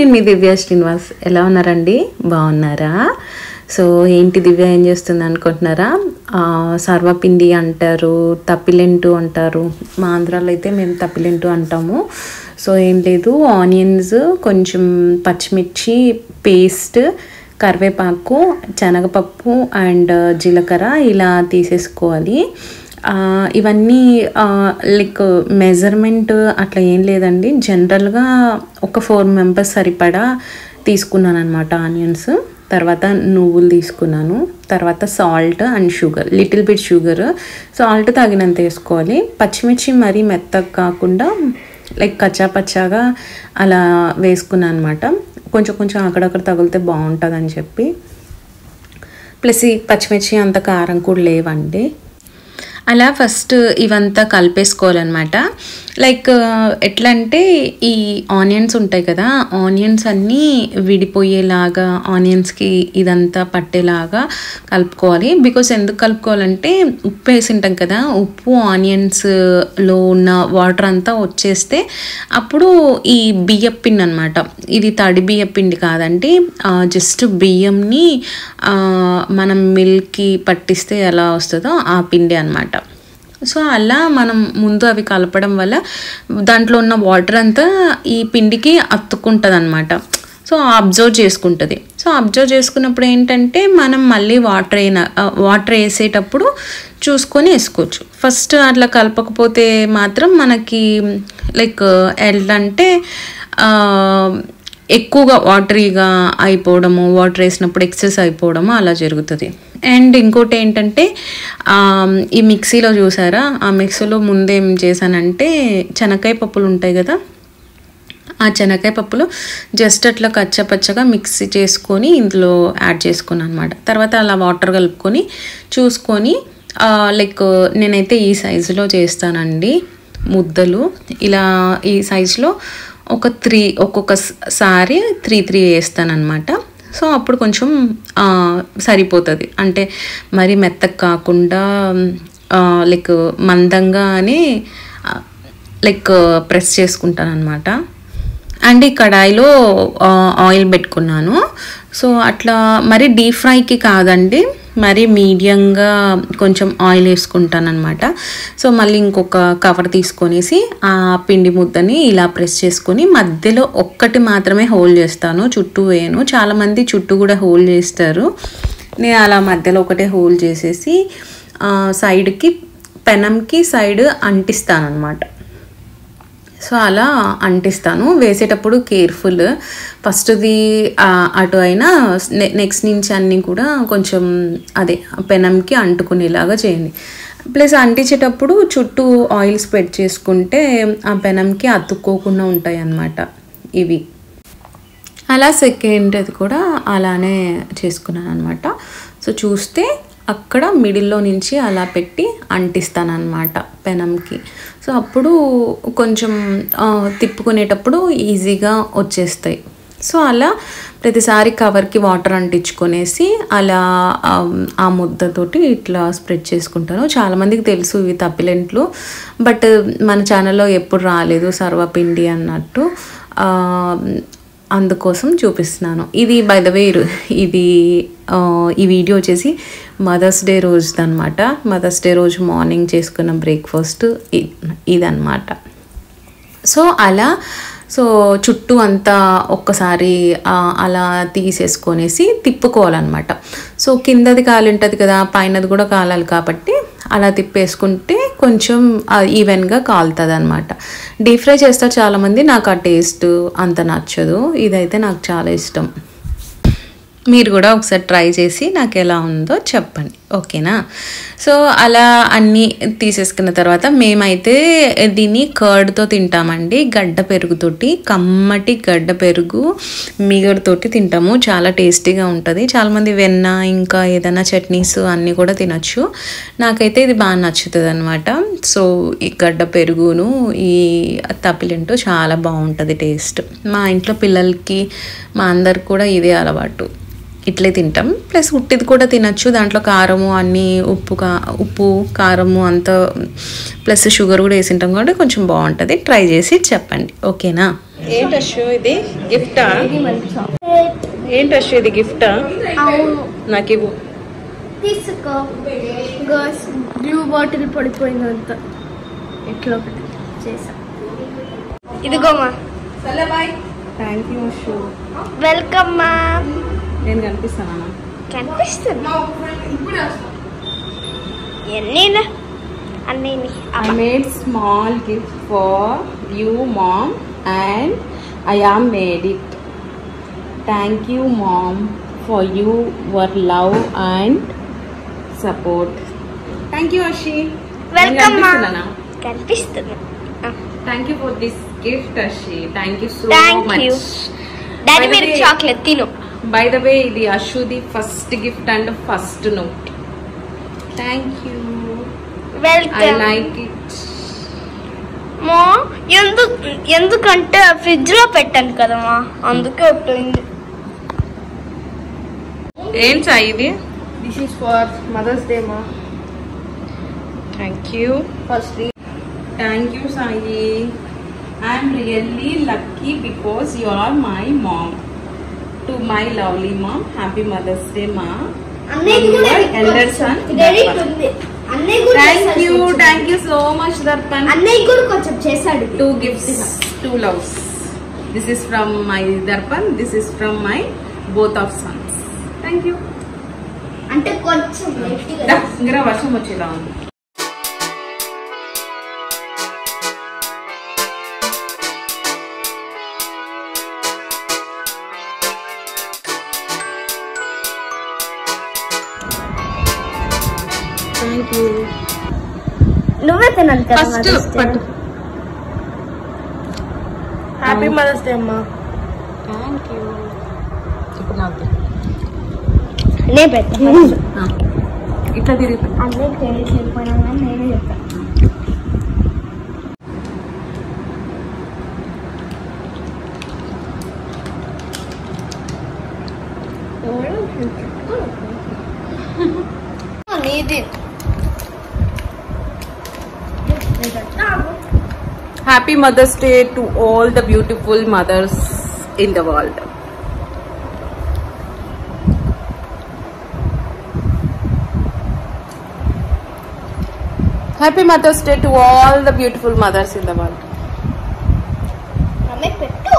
నేను మీ దివ్య శ్రీనివాస్. ఎలా ఉన్నారండి? బాగున్నారా? సో ఏంటి దివ్య ఏం చేస్తుంది అనుకుంటున్నారా? సర్వపిండి అంటారు, తప్పిలెంటు అంటారు. మా ఆంధ్రాలో అయితే మేము తప్పిలెంటు అంటాము. సో ఏం లేదు, ఆనియన్స్, కొంచెం పచ్చిమిర్చి పేస్ట్, కరివేపాకు, శనగపప్పు అండ్ జీలకర్ర ఇలా తీసేసుకోవాలి. ఇవన్నీ లైక్ మెజర్మెంట్ అట్లా ఏం లేదండి. జనరల్గా ఒక 4 మెంబర్స్ సరిపడా తీసుకున్నాను అనమాట ఆనియన్స్. తర్వాత నువ్వులు తీసుకున్నాను. తర్వాత salt and sugar, little bit sugar, salt తగినంత వేసుకోవాలి. పచ్చిమిర్చి మరీ మెత్తగా కాకుండా లైక్ కచ్చాపచ్చాగా అలా వేసుకున్నాను అనమాట. కొంచెం కొంచెం అక్కడక్కడ తగిలితే బాగుంటుంది అని చెప్పి. ప్లస్ ఈ పచ్చిమిర్చి అంత కారం కూడా లేవండి. అలా ఫస్ట్ ఇవంతా కలిపేసుకోవాలన్నమాట. లైక్ ఎట్లా అంటే ఈ ఆనియన్స్ ఉంటాయి కదా, ఆనియన్స్ అన్నీ విడిపోయేలాగా, ఆనియన్స్కి ఇదంతా పట్టేలాగా కలుపుకోవాలి. బికాస్ ఎందుకు కలుపుకోవాలంటే ఉప్పు వేసింటాం కదా, ఉప్పు ఆనియన్స్లో ఉన్న వాటర్ అంతా వచ్చేస్తే అప్పుడు ఈ బియ్యం పిండి అనమాట, ఇది తడి బియ్యం పిండి కాదండి, జస్ట్ బియ్యంని మనం మిల్క్కి పట్టిస్తే ఎలా వస్తుందో ఆ పిండి అనమాట. సో అలా మనం ముందు అవి కలపడం వల్ల దాంట్లో ఉన్న వాటర్ అంతా ఈ పిండికి అతుక్కుంటుంది అనమాట. సో అబ్జర్వ్ చేసుకుంటుంది. సో అబ్జర్వ్ చేసుకున్నప్పుడు ఏంటంటే మనం మళ్ళీ వాటర్ వేసేటప్పుడు చూసుకొని వేసుకోవచ్చు. ఫస్ట్ అట్లా కలపకపోతే మాత్రం మనకి లైక్ ఎలా అంటే ఎక్కువగా వాటరీగా అయిపోవడము, వాటర్ వేసినప్పుడు ఎక్సెస్ అయిపోవడము అలా జరుగుతుంది. అండ్ ఇంకోటి ఏంటంటే ఈ మిక్సీలో చూసారా, ఆ మిక్సీలో ముందేం చేశానంటే శనక్కాయ పప్పులు ఉంటాయి కదా, ఆ శనక్కాయ పప్పులు జస్ట్ అట్లా కచ్చపచ్చగా మిక్సీ చేసుకొని ఇందులో యాడ్ చేసుకున్నాను అనమాట. తర్వాత అలా వాటర్ కలుపుకొని చూసుకొని లైక్ నేనైతే ఈ సైజులో చేస్తానండి ముద్దలు. ఇలా ఈ సైజులో ఒక్కొక్కసారి 3 వేస్తానన్నమాట. సో అప్పుడు కొంచెం సరిపోతుంది. అంటే మరి మెత్తగా కాకుండా లైక్ మందంగానే లైక్ ప్రెస్ చేసుకుంటాను అనమాట. అండ్ ఈ కడాయిలో ఆయిల్ పెట్టుకున్నాను. సో అట్లా మరి డీప్ ఫ్రైకి కాదండి, మరి మీడియంగా కొంచెం ఆయిల్ వేసుకుంటాను అనమాట. సో మళ్ళీ ఇంకొక కవర్ తీసుకొనేసి ఆ పిండి ముద్దని ఇలా ప్రెస్ చేసుకొని మధ్యలో ఒక్కటి మాత్రమే హోల్డ్ చేస్తాను, చుట్టూ వేయను. చాలామంది చుట్టూ కూడా హోల్డ్ చేస్తారు. నేను అలా మధ్యలో ఒకటే హోల్డ్ చేసేసి సైడ్కి పెనంకి సైడ్ అంటిస్తాను అనమాట. సో అలా అంటిస్తాను. వేసేటప్పుడు కేర్ఫుల్, ఫస్ట్ది అటు అయినా నెక్స్ట్ నుంచి అన్నీ కూడా కొంచెం అదే పెనంకి అంటుకునేలాగా చేయండి. ప్లస్ అంటించేటప్పుడు చుట్టూ ఆయిల్ స్ప్రెడ్ చేసుకుంటే ఆ పెనంకి అతుక్కోకుండా ఉంటాయి అన్నమాట ఇవి. అలా సెకండ్ది కూడా అలానే చేసుకున్నాను అనమాట. సో చూస్తే అక్కడ మిడిల్లో నుంచి అలా పెట్టి అంటిస్తానన్నమాట పెనంకి. సో అప్పుడు కొంచెం తిప్పుకునేటప్పుడు ఈజీగా వచ్చేస్తాయి. సో అలా ప్రతిసారి కవర్కి వాటర్ అంటించుకొనేసి అలా ఆ ముద్దతోటి ఇట్లా స్ప్రెడ్ చేసుకుంటాను. చాలామందికి తెలుసు ఇవి తప్పిలెంట్లు, బట్ మన ఛానల్లో ఎప్పుడు రాలేదు సర్వపిండి అన్నట్టు, అందుకోసం చూపిస్తున్నాను. ఇది బై ద వే ఇది ఈ వీడియో వచ్చేసి మదర్స్ డే రోజుది అనమాట. మదర్స్ డే రోజు మార్నింగ్ చేసుకున్న బ్రేక్ఫాస్ట్ ఇదన్నమాట. సో అలా చుట్టూ అంతా ఒక్కసారి అలా తీసేసుకొనేసి తిప్పుకోవాలన్నమాట. సో కిందది కాలి ఉంటుంది కదా, పైనది కూడా కాలాలి కాబట్టి అలా తిప్పేసుకుంటే కొంచెం ఈవెన్గా కాలుతుంది అనమాట. డీప్ ఫ్రై చేస్తారు చాలామంది, నాకు ఆ టేస్ట్ అంత నచ్చదు. ఇదైతే నాకు చాలా ఇష్టం. మీరు కూడా ఒకసారి ట్రై చేసి నాకు ఎలా ఉందో చెప్పండి, ఓకేనా? సో అలా అన్నీ తీసేసుకున్న తర్వాత మేమైతే దీన్ని కర్డ్తో తింటామండి, గడ్డ పెరుగుతోటి, కమ్మటి గడ్డ పెరుగు మీగడతోటి తింటాము. చాలా టేస్టీగా ఉంటుంది. చాలామంది వెన్న ఇంకా ఏదైనా చట్నీస్ అన్నీ కూడా తినచ్చు. నాకైతే ఇది బాగా నచ్చుతుంది అనమాట. సో ఈ గడ్డ పెరుగును ఈ తప్పిలెంటు చాలా బాగుంటుంది టేస్ట్. మా ఇంట్లో పిల్లలకి మా అందరికి కూడా ఇదే అలవాటు, ఇట్లే తింటాం. ప్లస్ ఉట్టిది కూడా తినచ్చు, దాంట్లో కారము అన్నీ ఉప్పు కారము అంతా ప్లస్ షుగర్ కూడా వేసింటాం కాబట్టి కొంచెం బాగుంటుంది. ట్రై చేసి చెప్పండి, ఓకేనా? ఏంటి అశ్వ ఇది గిఫ్టా? ఏంటి అశ్వ ఇది గిఫ్టా? నాకు ఇవ్వు. తీసుకో. బ్లూ బాటిల్ పడిపోయిందంత ఎట్లా ఒకటి చేసా. ఇదిగోమా. Thank you Ashwa. వెల్కమ్ మా. నేను కనిపిస్తానా? కనిపిస్తున్నా. I made small gift for you, Mom, and I am made it. Thank you, Mom, for your love and support. Thank you, Ashi. Welcome, Mom. Kanipistuna. Thank you for this gift, Ashi. Thank you so Thank much. You. Daddy, mere chocolate tino. By the way, the Ashu the first gift and first note. Thank you. Welcome. I like it. మా ఎందుకంటే fridge లో పెట్టాను కదమ్మా, అందుకే ఉంటుంది. ఏం సాయి ఇది? This is for mother's day మా. Thank you. Firstly thank you Sai. I'm really lucky because you are my mom. To my lovely mom, happy mother's day మా. Elder son. Thank you so much Darpan. అన్నయ్య కూడా కొంచెం చేశాడు. 2 gifts, 2 loves. This is from my Darpan, this is from my both of sons. Thank you. అంటే కొంచెం ఇంకా వర్షం వచ్చేలా ఉంది. Thank you. నువ్వే తినాలి కదా. ఫస్ట్ పట్టు. హ్యాపీ మదర్స్ డే అమ్మా. Thank you. ఇప్పుడు నాకు నే పెట్టా. ఇట్లా తిరిగి అన్నీ క్రెడిట్ లేకపోయినా కానీ నేనే చెప్తా. నీది. Happy Mother's Day to all the beautiful mothers in the world. Happy Mother's Day to all the beautiful mothers in the world. అమ్మే పెట్టు.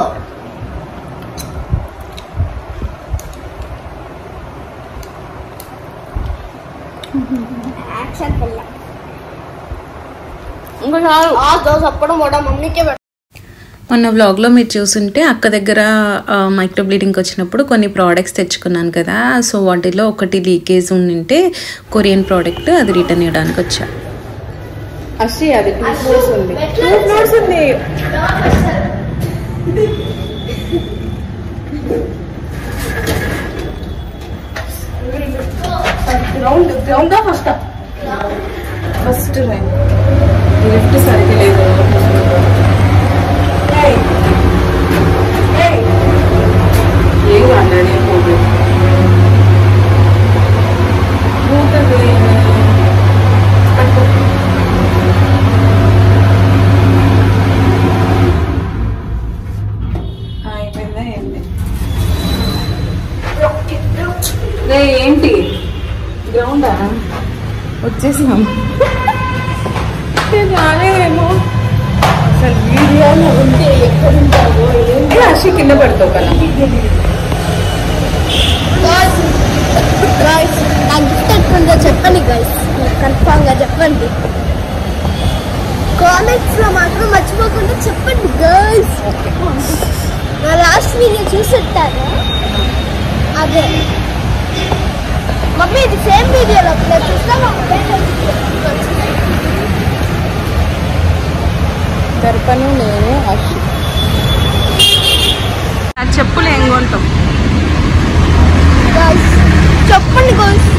యాక్షన్ పిల్ల. మొన్న వ్లాగ్లో మీరు చూసుంటే అక్క దగ్గర మైక్రో బ్లీడింగ్కి వచ్చినప్పుడు కొన్ని ప్రోడక్ట్స్ తెచ్చుకున్నాను కదా. సో వాటిలో ఒకటి లీకేజ్ ఉండింటే కొరియన్ ప్రోడక్ట్, అది రిటర్న్ ఇవ్వడానికి వచ్చా. అశ్రీ అది 2 ఫ్లోర్స్ ఉంది. 2 ఫ్లోర్స్ ఉంది. గ్రౌండ్ ఫస్ట్ లిఫ్ట్ సరిగ్గా లేదు. ఏం మాట్లాడే పోదు. అయిపోయిందా ఏంటి? ఏంటి గ్రౌండా వచ్చేసాం. రాలేదేమో అసలు. వీడియోలో ఉంటే ఎక్కడుంటావో రాశి కింద పడతావు కదా. నా గిఫ్ట్ ఎట్లుందో చెప్పండి గైస్, కన్ఫామ్ గా చెప్పండి. కామెంట్స్ లో మాత్రం మర్చిపోకుండా చెప్పండి గైస్. నా లాస్ట్ వీడియో చూసుంటారా? అదే మమ్మీ, ఇది సేమ్ వీడియోలో చూస్తాను. దర్పను నేను అశ్వి. చెప్పులు ఏం కొంటాం చెప్పండి గైస్.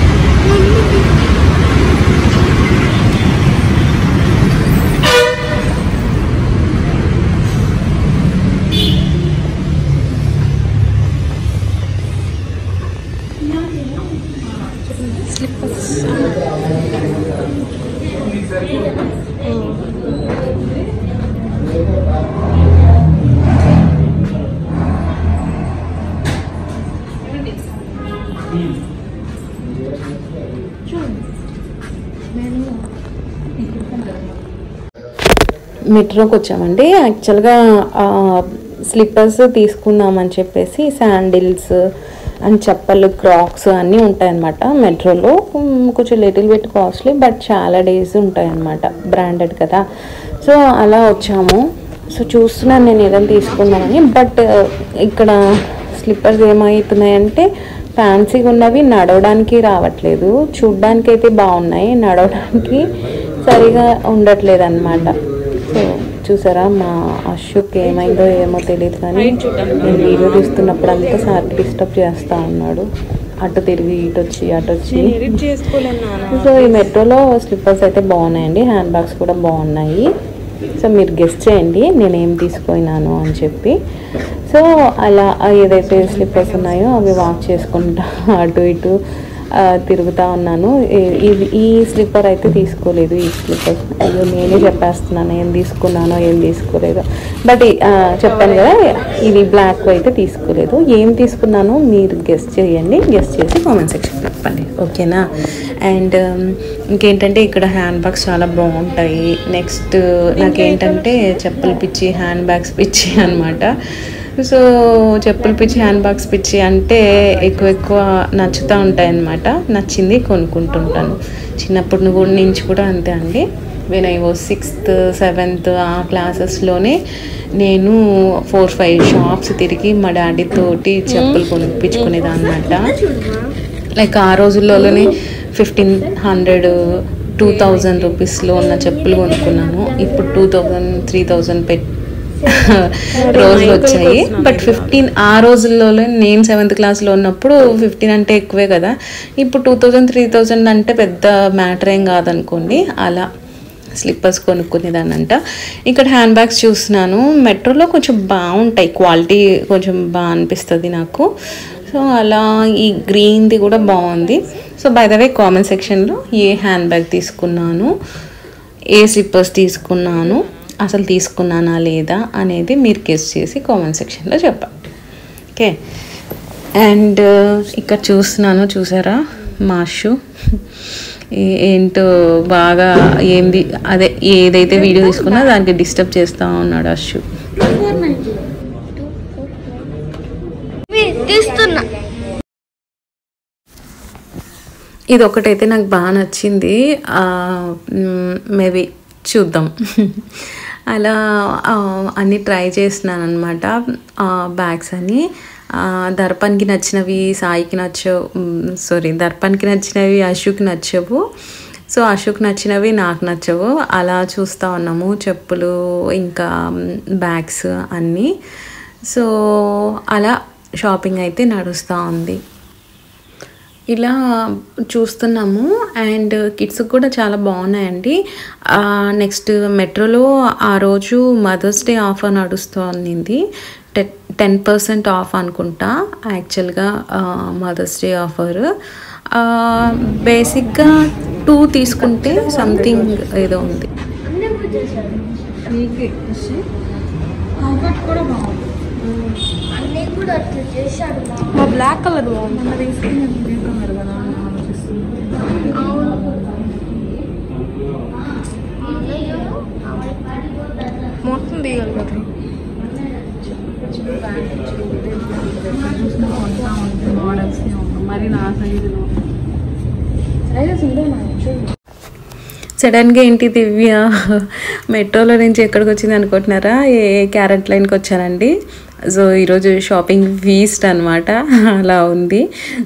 మెట్రోకి వచ్చామండి. యాక్చువల్గా స్లిప్పర్స్ తీసుకుందామని చెప్పేసి శాండిల్స్ అండ్ చెప్పలు, క్రాక్స్ అన్నీ ఉంటాయన్నమాట మెట్రోలో. కొంచెం లిటిల్ బిట్ కాస్ట్లీ, బట్ చాలా డేస్ ఉంటాయన్నమాట, బ్రాండెడ్ కదా. సో అలా వచ్చాము. సో చూస్తున్నాను నేను ఏదైనా తీసుకుందామని. బట్ ఇక్కడ స్లిప్పర్స్ ఏమవుతున్నాయంటే ఫ్యాన్సీగా ఉన్నవి నడవడానికి రావట్లేదు. చూడ్డానికి అయితే బాగున్నాయి, నడవడానికి సరిగా ఉండట్లేదు అనమాట. సో చూసారా, మా అశోక్ ఏమైందో ఏమో తెలియదు, కానీ నేను వీడియో తీస్తున్నప్పుడు అంతా సార్కి డిస్టర్బ్ చేస్తూ ఉన్నాడు. అటు తిరిగి ఇటు వచ్చి అటు వచ్చి. సో ఈ మెట్రోలో స్లిప్పర్స్ అయితే బాగున్నాయండి, హ్యాండ్ బ్యాగ్స్ కూడా బాగున్నాయి. సో మీరు గెస్ట్ చేయండి నేను ఏం తీసుకున్నాను అని చెప్పి. సో అలా ఏదైతే స్లిప్పర్స్ ఉన్నాయో అవి వాక్ చేసుకుంటా అటు ఇటు తిరుగుతూ ఉన్నాను. ఈ స్లిప్పర్ అయితే తీసుకోలేదు. ఈ స్లిప్పర్ అయ్యో నేనే చెప్పేస్తున్నాను ఏం తీసుకున్నానో ఏం తీసుకోలేదో. బట్ చెప్పాను కదా, ఇది బ్లాక్ అయితే తీసుకోలేదు. ఏం తీసుకున్నానో మీరు గెస్ట్ చేయండి, గెస్ట్ చేసి కామెంట్ సెక్షన్లో చెప్పండి, ఓకేనా. అండ్ ఇంకేంటంటే ఇక్కడ హ్యాండ్ బ్యాగ్స్ చాలా బాగుంటాయి. నెక్స్ట్ నాకేంటంటే చెప్పులు పిచ్చి, హ్యాండ్ బ్యాగ్స్ పిచ్చి అనమాట. సో చెప్పులు పిచ్చి, హ్యాండ్ బ్యాగ్స్ పిచ్చి అంటే ఎక్కువ నచ్చుతూ ఉంటాయి అన్నమాట. నచ్చింది కొనుక్కుంటుంటాను. చిన్నప్పటి నుంచి కూడా అంతే అండి. When I was 6th 7th ఆ క్లాసెస్లోనే నేను 4-5 షాప్స్ తిరిగి మా డాడీ తోటి చెప్పులు కొనిపించుకునేది అనమాట. లైక్ ఆ రోజుల్లోనే 1500 2000 రూపీస్లో ఉన్న చెప్పులు కొనుక్కున్నాను. ఇప్పుడు 2000 3000 పెట్టి రోజులు వచ్చాయి. బట్ 15 ఆ రోజుల్లో నేను 7th క్లాస్లో ఉన్నప్పుడు 15 అంటే ఎక్కువే కదా. ఇప్పుడు 2000 3000 అంటే పెద్ద మ్యాటర్ ఏం కాదనుకోండి. అలా స్లిప్పర్స్ కొనుక్కునేదానంట. ఇక్కడ హ్యాండ్ బ్యాగ్స్ చూస్తున్నాను, మెట్రోలో కొంచెం బాగుంటాయి, క్వాలిటీ కొంచెం బాగా అనిపిస్తుంది నాకు. సో అలా ఈ గ్రీన్ది కూడా బాగుంది. So by the way comment సెక్షన్లో ఏ హ్యాండ్ బ్యాగ్ తీసుకున్నాను, ఏ స్లిప్పర్స్ తీసుకున్నాను, అసలు తీసుకున్నానా లేదా అనేది మీరు గెస్ చేసి కామెంట్ సెక్షన్లో చెప్పండి, ఓకే. అండ్ ఇక్కడ చూస్తున్నాను, చూసారా మా షూ ఏంటో బాగా ఏంది అదే ఏదైతే వీడియో తీసుకున్నా దానికి డిస్టర్బ్ చేస్తూ ఉన్నాడు ఆ షూ. ఇది ఒకటైతే నాకు బాగా నచ్చింది, మేబీ చూద్దాం. అలా అన్నీ ట్రై చేస్తున్నాను అనమాట బ్యాగ్స్ అని. దర్పణ్కి నచ్చినవి సాయికి నచ్చవు, దర్పణ్కి నచ్చినవి అశోక్కి నచ్చవు. సో అశోక్ నచ్చినవి నాకు నచ్చవు. అలా చూస్తూ ఉన్నాము చెప్పులు ఇంకా బ్యాగ్స్ అన్నీ. సో అలా షాపింగ్ అయితే నడుస్తూ ఉంది. ఇలా చూస్తున్నాము. అండ్ కిడ్స్ కూడా చాలా బాగున్నాయండి. నెక్స్ట్ మెట్రోలో ఆ రోజు మదర్స్ డే ఆఫర్ నడుస్తూ ఉంది. 10% ఆఫ్ అనుకుంటా యాక్చువల్గా మదర్స్ డే ఆఫర్. బేసిక్గా 2 తీసుకుంటే సంథింగ్ ఏదో ఉంది. బ్లాక్ కలర్ మొత్తం దిగాలి కదా. మరి నా సైజులో సడన్గా ఏంటి దివ్య మెట్రోలో నుంచి ఎక్కడికి వచ్చింది అనుకుంటున్నారా? క్యారెట్ లైన్కి వచ్చానండి. సో ఈరోజు షాపింగ్ ఫీస్ట్ అనమాట, అలా ఉంది.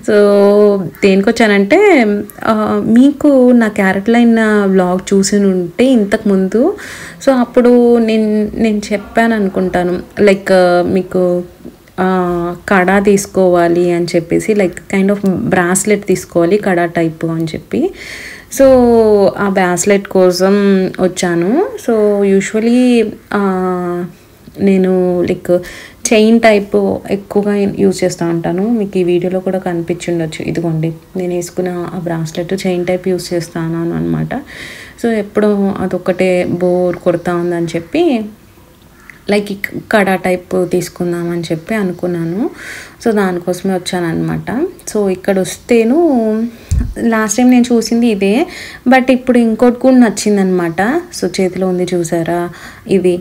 సో దేనికి వచ్చానంటే, మీకు నా క్యారెట్ లైన్ వ్లాగ్ చూసి ఉంటే ఇంతకుముందు, సో అప్పుడు నేను చెప్పాను అనుకుంటాను, లైక్ మీకు కడా తీసుకోవాలి అని చెప్పేసి, లైక్ కైండ్ ఆఫ్ బ్రాస్లెట్ తీసుకోవాలి కడా టైపు అని చెప్పి. సో ఆ బ్రాస్లెట్ కోసం వచ్చాను. సో యూజువలీ నేను లైక్ చైన్ టైప్ ఎక్కువగా యూజ్ చేస్తూ ఉంటాను. మీకు ఈ వీడియోలో కూడా కనిపించుండొచ్చు. ఇదిగోండి నేను వేసుకున్న ఆ బ్రాస్లెట్ చైన్ టైప్ యూజ్ చేస్తాను అనమాట. సో ఎప్పుడు అదొక్కటే బోర్ కొడతా ఉందని చెప్పి లైక్ కడా టైప్ తీసుకుందామని చెప్పి అనుకున్నాను. సో దానికోసమే వచ్చానమాట. సో ఇక్కడ వస్తేను లాస్ట్ టైం నేను చూసింది ఇదే, బట్ ఇప్పుడు ఇంకోటి కూడా నచ్చిందనమాట. సో చేతిలో ఉంది చూసారా, ఇది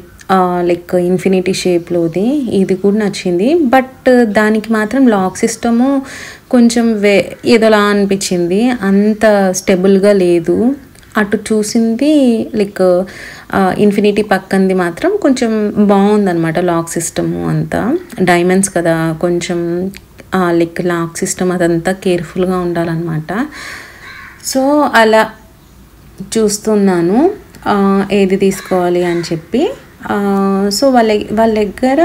లైక్ ఇన్ఫినిటీ షేప్లోది, ఇది కూడా నచ్చింది. బట్ దానికి మాత్రం లాక్ సిస్టము కొంచెం ఏదోలా అనిపించింది, అంత స్టెబుల్గా లేదు. అటు చూసింది లైక్ ఇన్ఫినిటీ పక్కంది మాత్రం కొంచెం బాగుందన్నమాట. లాక్ సిస్టము అంతా డైమండ్స్ కదా, కొంచెం లైక్ లాక్ సిస్టమ్ అదంతా కేర్ఫుల్గా ఉండాలన్నమాట. సో అలా చూస్తున్నాను ఏది తీసుకోవాలి అని చెప్పి. సో వాళ్ళ దగ్గర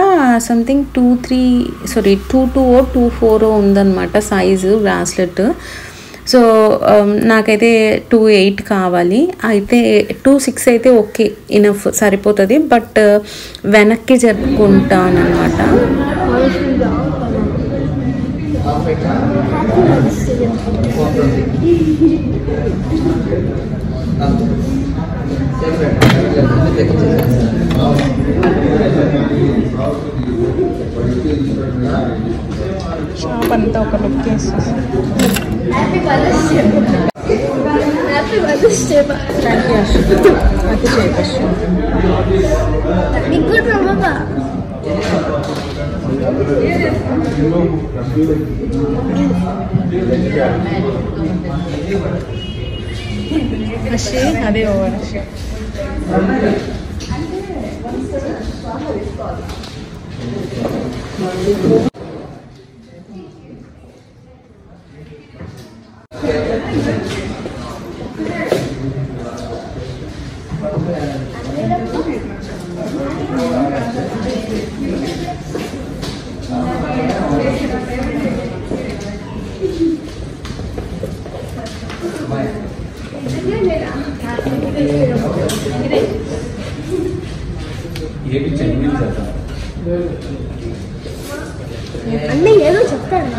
సంథింగ్ 2.4 ఉందన్నమాట సైజు బ్రాస్లెట్. సో నాకైతే 2.8 కావాలి. అయితే 2.6 అయితే ఓకే, ఇనఫ్ సరిపోతుంది. బట్ వెనక్కి జరుపుకుంటాను అనమాట. షాప్ అంతా ఒక లుక్ వేస్తుంది. అదే ఓవర్ అన్నీ ఏదో చెప్తాను.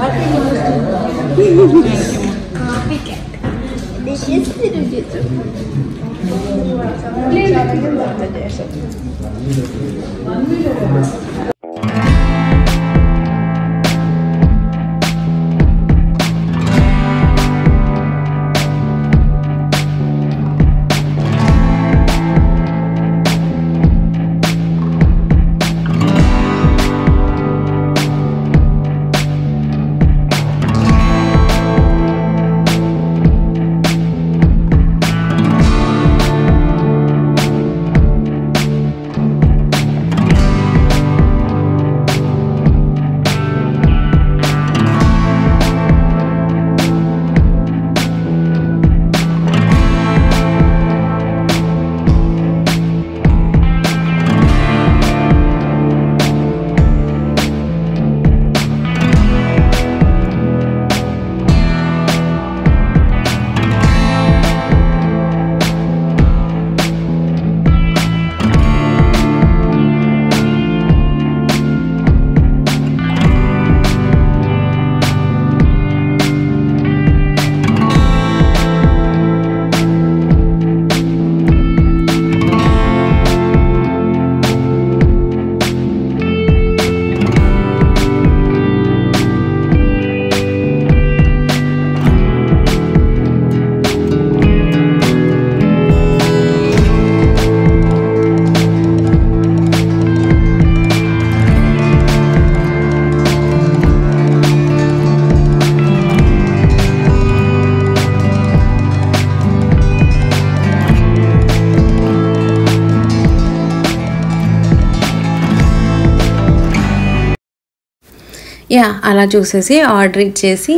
యా అలా చూసేసి ఆర్డర్ ఇచ్చేసి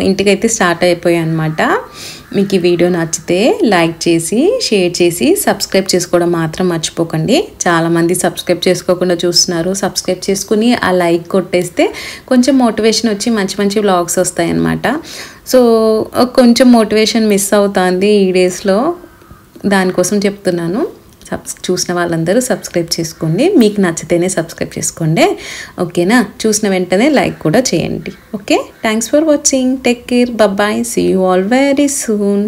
ఇంటికైతే స్టార్ట్ అయిపోయాయి అనమాట. మీకు ఈ వీడియో నచ్చితే లైక్ చేసి షేర్ చేసి సబ్స్క్రైబ్ చేసుకోవడం మాత్రం మర్చిపోకండి. చాలామంది సబ్స్క్రైబ్ చేసుకోకుండా చూస్తున్నారు. సబ్స్క్రైబ్ చేసుకుని ఆ లైక్ కొట్టేస్తే కొంచెం మోటివేషన్ వచ్చి మంచి మంచి వ్లాగ్స్ వస్తాయన్నమాట. సో కొంచెం మోటివేషన్ మిస్ అవుతుంది ఈ డేస్లో, దానికోసం చెప్తున్నాను. చూసిన వాళ్ళందరూ సబ్స్క్రైబ్ చేసుకోండి. మీకు నచ్చితేనే సబ్స్క్రైబ్ చేసుకోండి, ఓకేనా? చూసిన వెంటనే లైక్ కూడా చేయండి. Okay, thanks for watching. Take care, bye. See you all very soon.